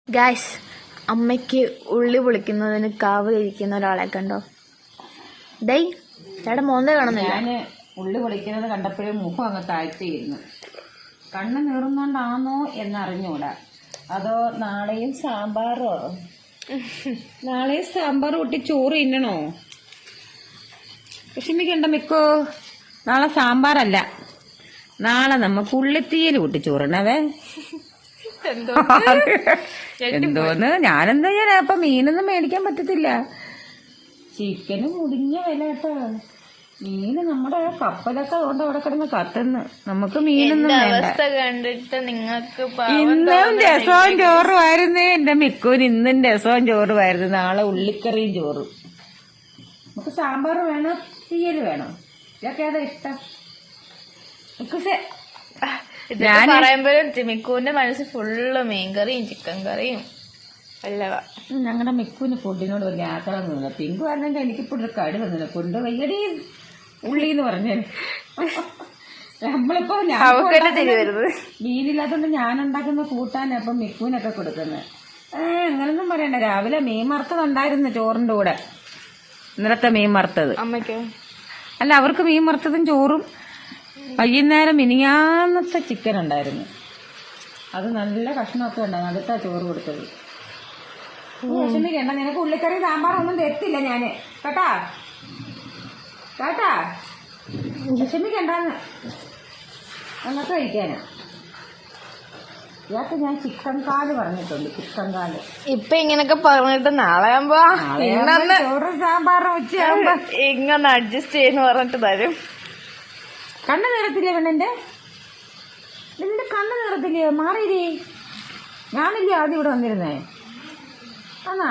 Guys, അമ്മയ്ക്ക് ഉള്ളി പൊളിക്കുന്നതിന് കാവലിരിക്കുന്ന ഒരാളെ കണ്ടോ? ഡേ ചേട്ടാ മോന്തെ കാണുന്നില്ല. ഞാന് ഉള്ളി പൊളിക്കുന്നത് കണ്ടപ്പോഴും മുഖം അങ്ങ് താഴ്ത്തിയിരുന്നു. കണ്ണ് നീറുന്നോണ്ടാണോ എന്നറിഞ്ഞൂടാ. അതോ നാളെയും സാമ്പാറോ? നാളെയും സാമ്പാർ കൂട്ടി ചോറ് തിന്നണോ? വിഷമിക്കണ്ട മിക്കോ, നാളെ സാമ്പാറല്ല, നാളെ നമുക്ക് ഉള്ളിത്തീയൽ കൂട്ടി ചോറിനവേ. എന്തോന്ന് ഞാനെന്താ ചെയ്യാനാ? അപ്പൊ മീനൊന്നും മേടിക്കാൻ പറ്റത്തില്ല. ചിക്കന് മുടിഞ്ഞ വില കേട്ടോ. മീന് നമ്മുടെ കപ്പലൊക്കെ കൊണ്ട് അവിടെ കിടന്ന് കത്തുന്നു. നമുക്ക് മീനൊന്നും വേണ്ട. കണ്ടിട്ട് നിങ്ങൾക്ക് ഇന്നും രസവും ചോറുമായിരുന്നു എന്റെ മിക്കൂന്. ഇന്നും രസവും ചോറുമായിരുന്നു. നാളെ ഉള്ളിക്കറിയും ചോറും. നമുക്ക് സാമ്പാർ വേണോ തീയൽ വേണോ? ഇതൊക്കെ ഏതാ ഇഷ്ടം? പറയുമ്പോഴും മിക്കുവിന്റെ മനസ്സ് ഫുള്ള് മീൻകറിയും ചിക്കൻ കറിയും അല്ലവാ. ഞങ്ങളുടെ മിക്കുവിന് ഫുഡിനോട് വലിയ ആക്കളൊന്നുമില്ല. പിങ്കു പറഞ്ഞെങ്കിൽ എനിക്കിപ്പോൾ ഒരു കടി വന്നില്ല. കൊണ്ട് വയ്യടി ഉള്ളി എന്ന് പറഞ്ഞു. നമ്മളിപ്പോ മീനില്ലാത്തോണ്ട് ഞാനുണ്ടാക്കുന്ന കൂട്ടാനാ അപ്പം മിക്കുവിനൊക്കെ കൊടുക്കുന്നത്. അങ്ങനൊന്നും പറയണ്ട. രാവിലെ മീൻ വറുത്തതുണ്ടായിരുന്നു ചോറിന്റെ കൂടെ. ഇന്നലത്തെ മീൻ വറുത്തത് അമ്മയ്ക്കോ? അല്ല, അവർക്ക് മീൻ വറുത്തതും ചോറും. വൈകുന്നേരം മിനിയാന്നത്തെ ചിക്കൻ ഉണ്ടായിരുന്നു. അത് നല്ല കഷ്ണമൊക്കെ ഉണ്ടാകും. അടുത്താ ചോറ് കൊടുത്തത്. വിഷമിക്കണ്ട, നിനക്ക് ഉള്ളിക്കറി സാമ്പാറൊന്നും തരത്തില്ല ഞാന് കേട്ടാ. കേട്ടാ, വിഷമിക്കണ്ടെന്ന്. അങ്ങനത്തെ കഴിക്കാനാ. ഇയാൾക്ക് ഞാൻ ചിക്കൻ കാല് പറഞ്ഞിട്ടുണ്ട്. ചിക്കൻ കാല് ഇപ്പൊ ഇങ്ങനൊക്കെ പറഞ്ഞിട്ട് നാളെ ആകുമ്പോ ചോറും സാമ്പാറും ഉച്ചയാകുമ്പോ ഇങ്ങനെ അഡ്ജസ്റ്റ് ചെയ്യുന്ന പറഞ്ഞിട്ട് തരും. കണ്ണ് നിറത്തില്ലേ പെണ്ണിന്റെ? നിന്റെ കണ്ണ് നിറത്തില്ലേ? മാറിയില്ലേ? ഞാനില്ലേ ആദ്യം ഇവിടെ വന്നിരുന്നേ. ആന്നാ